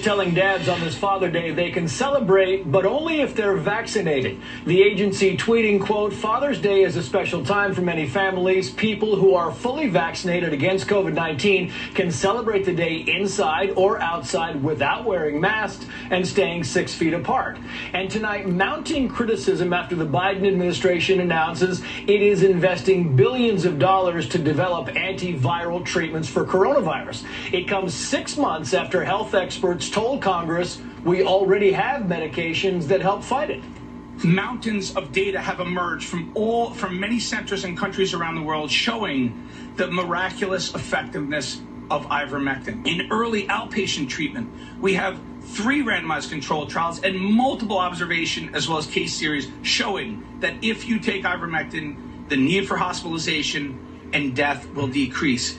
Telling dads on this Father's Day they can celebrate, but only if they're vaccinated. The agency tweeting, quote, Father's Day is a special time for many families. People who are fully vaccinated against COVID-19 can celebrate the day inside or outside without wearing masks and staying 6 feet apart. And tonight, mounting criticism after the Biden administration announces it is investing billions of dollars to develop antiviral treatments for coronavirus. It comes 6 months after health experts told Congress we already have medications that help fight it. Mountains of data have emerged from many centers and countries around the world showing the miraculous effectiveness of ivermectin. In early outpatient treatment, we have 3 randomized controlled trials and multiple observation as well as case series showing that if you take ivermectin, the need for hospitalization and death will decrease.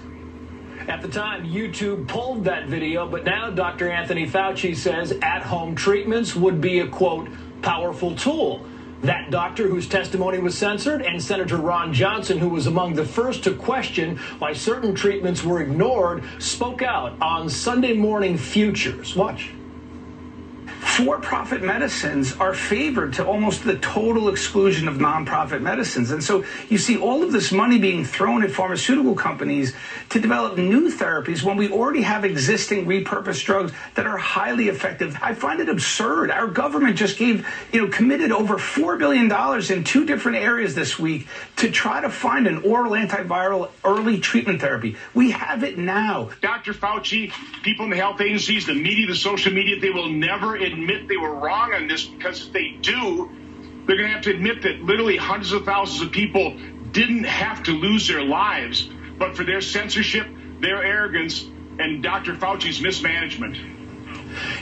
At the time, YouTube pulled that video, but now Dr. Anthony Fauci says at-home treatments would be a, quote, powerful tool. That doctor whose testimony was censored, and Senator Ron Johnson, who was among the first to question why certain treatments were ignored, spoke out on Sunday Morning Futures. Watch. For-profit medicines are favored to almost the total exclusion of nonprofit medicines. And so you see all of this money being thrown at pharmaceutical companies to develop new therapies when we already have existing repurposed drugs that are highly effective. I find it absurd. Our government just committed over $4 billion in 2 different areas this week to try to find an oral antiviral early treatment therapy. We have it now. Dr. Fauci, people in the health agencies, the media, the social media, they will never admit they were wrong on this, because if they do, they're going to have to admit that literally hundreds of thousands of people didn't have to lose their lives, but for their censorship, their arrogance, and Dr. Fauci's mismanagement.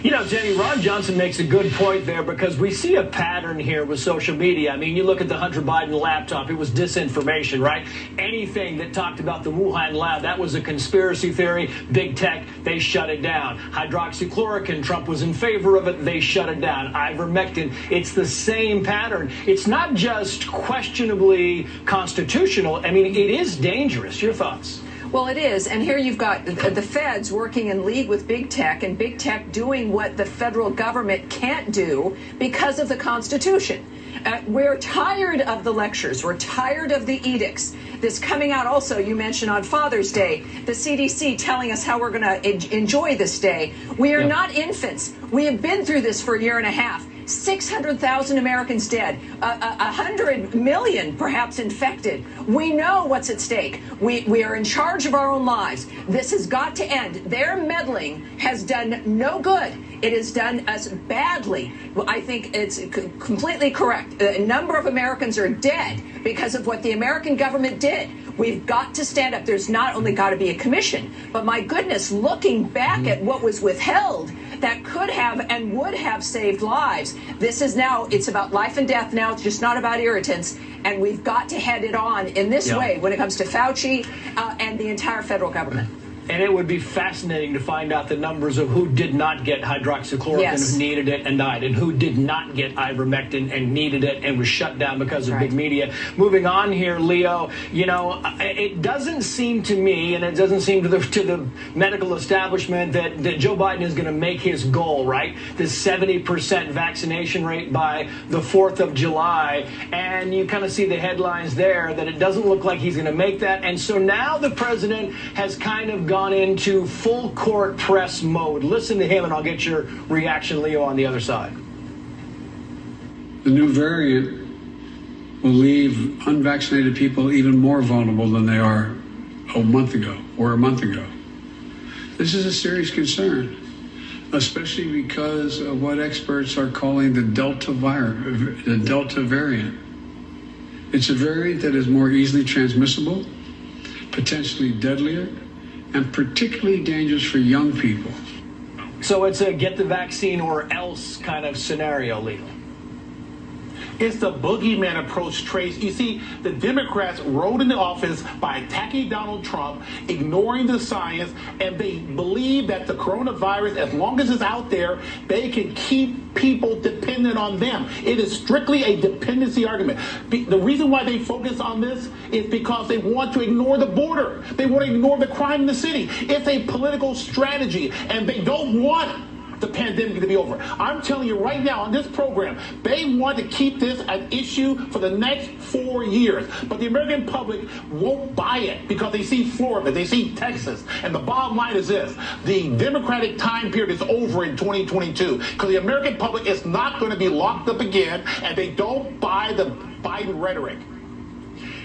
You know, Jenny, Ron Johnson makes a good point there, because we see a pattern here with social media. I mean, you look at the Hunter Biden laptop, it was disinformation, right? Anything that talked about the Wuhan lab, that was a conspiracy theory. Big tech, they shut it down. Hydroxychloroquine, Trump was in favor of it, they shut it down. Ivermectin, it's the same pattern. It's not just questionably constitutional. I mean, it is dangerous. Your thoughts? Well, it is. And here you've got the feds working in league with big tech, and big tech doing what the federal government can't do because of the Constitution. We're tired of the lectures. We're tired of the edicts. This coming out also, you mentioned on Father's Day, the CDC telling us how we're going to enjoy this day. We are not infants. We have been through this for a year and a half. 600,000 Americans dead, 100 million perhaps infected. We know what's at stake. We are in charge of our own lives. This has got to end. Their meddling has done no good. It has done us badly. I think it's completely correct. A number of Americans are dead because of what the American government did. We've got to stand up. There's not only got to be a commission, but my goodness, looking back at what was withheld that could have and would have saved lives. This is now, it's about life and death now. It's just not about irritants. And we've got to head it on in this way when it comes to Fauci and the entire federal government. And it would be fascinating to find out the numbers of who did not get hydroxychloroquine, who needed it and died, and who did not get ivermectin and needed it and was shut down because of big media. Moving on here, Leo, you know, it doesn't seem to me, and it doesn't seem to the medical establishment that Joe Biden is going to make his goal, right? This 70% vaccination rate by the 4th of July. And you kind of see the headlines there that it doesn't look like he's going to make that. And so now the president has kind of gone into full court press mode. Listen to him and I'll get your reaction, Leo, on the other side. The new variant will leave unvaccinated people even more vulnerable than they are a month ago. This is a serious concern, especially because of what experts are calling the Delta variant. It's a variant that is more easily transmissible, potentially deadlier, and particularly dangerous for young people. So it's a get the vaccine or else kind of scenario, Leo. It's the boogeyman approach, Trace. You see, the Democrats rode into office by attacking Donald Trump, ignoring the science, and they believe that the coronavirus, as long as it's out there, they can keep people dependent on them. It is strictly a dependency argument. The reason why they focus on this is because they want to ignore the border. They want to ignore the crime in the city. It's a political strategy, and they don't want the pandemic to be over. I'm telling you right now on this program, they want to keep this an issue for the next 4 years. But the American public won't buy it because they see Florida, they see Texas. And the bottom line is this: the Democratic time period is over in 2022 because the American public is not going to be locked up again, and they don't buy the Biden rhetoric.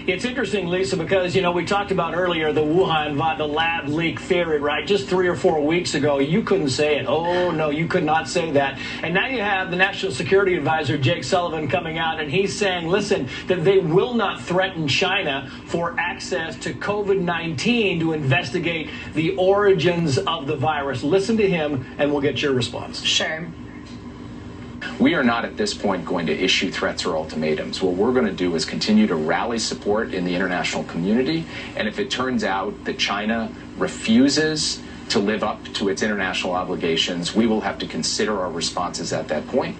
It's interesting, Lisa, because, you know, we talked about earlier the Wuhan, the lab leak theory, right? Just 3 or 4 weeks ago, you couldn't say it. Oh, no, you could not say that. And now you have the National Security Advisor, Jake Sullivan, coming out, and he's saying, listen, that they will not threaten China for access to COVID-19 to investigate the origins of the virus. Listen to him, and we'll get your response. Sure. We are not at this point going to issue threats or ultimatums. What we're going to do is continue to rally support in the international community. And if it turns out that China refuses to live up to its international obligations, we will have to consider our responses at that point.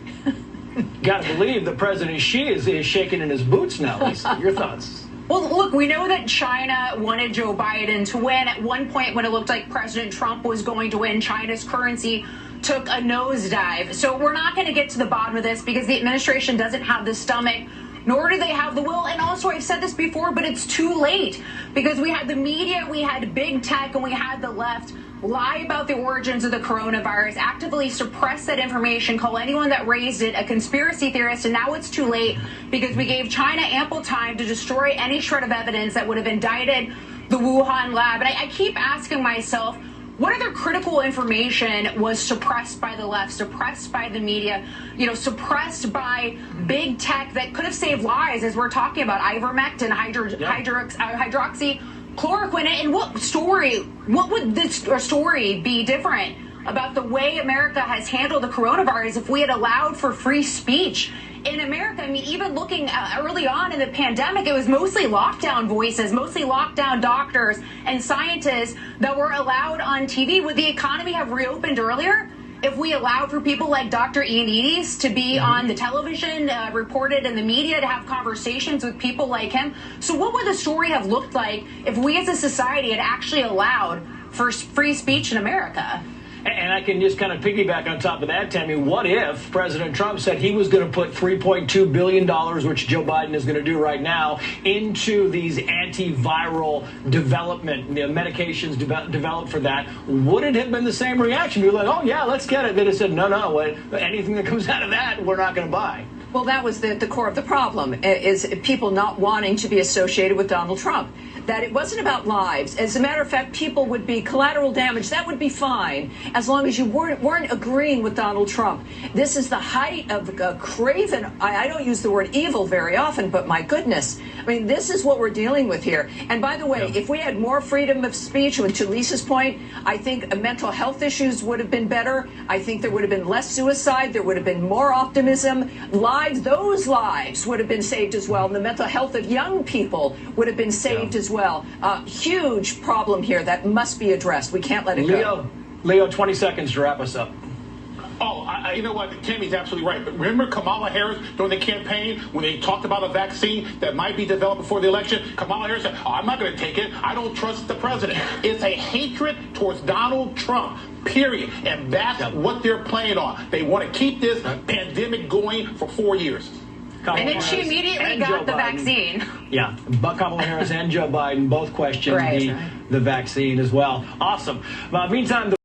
Got to believe the President Xi is shaking in his boots now, Lisa. Your thoughts? Well, look, we know that China wanted Joe Biden to win. At one point when it looked like President Trump was going to win, China's currency took a nosedive. So we're not going to get to the bottom of this because the administration doesn't have the stomach, nor do they have the will. And also, I've said this before, but it's too late because we had the media, we had big tech, and we had the left lie about the origins of the coronavirus, actively suppress that information, call anyone that raised it a conspiracy theorist, and now it's too late because we gave China ample time to destroy any shred of evidence that would have indicted the Wuhan lab. And I keep asking myself, what other critical information was suppressed by the left, suppressed by the media, you know, suppressed by big tech that could have saved lives, as we're talking about ivermectin, hydroxychloroquine? And what would this story be different about the way America has handled the coronavirus if we had allowed for free speech in America? I mean, even looking early on in the pandemic, it was mostly lockdown voices, mostly lockdown doctors and scientists that were allowed on TV. Would the economy have reopened earlier if we allowed for people like Dr. Ioannidis to be on the television, reported in the media, to have conversations with people like him? So what would the story have looked like if we as a society had actually allowed for free speech in America? And I can just kind of piggyback on top of that, Tammy. What if President Trump said he was going to put $3.2 billion, which Joe Biden is going to do right now, into these antiviral development, medications developed for that? Would it have been the same reaction? You're like, oh, yeah, let's get it. They'd have said, no, anything that comes out of that, we're not going to buy. Well, that was the core of the problem, is people not wanting to be associated with Donald Trump. That it wasn't about lives. As a matter of fact, people would be collateral damage. That would be fine as long as you weren't agreeing with Donald Trump. This is the height of craven. I don't use the word evil very often, but my goodness. I mean, this is what we're dealing with here. And by the way, if we had more freedom of speech, and to Lisa's point, I think mental health issues would have been better. I think there would have been less suicide. There would have been more optimism. Those lives would have been saved as well. And the mental health of young people would have been saved as well. Huge problem here that must be addressed. We can't let it go. Leo, 20 seconds to wrap us up. Oh, you know what? Tammy's absolutely right. But remember Kamala Harris during the campaign when they talked about a vaccine that might be developed before the election? Kamala Harris said, I'm not going to take it. I don't trust the president. It's a hatred towards Donald Trump, period. And that's what they're playing on. They want to keep this pandemic going for 4 years. And then she immediately got the vaccine. Yeah, Kamala Harris and Joe Biden both questioned the vaccine as well. Awesome. Meantime,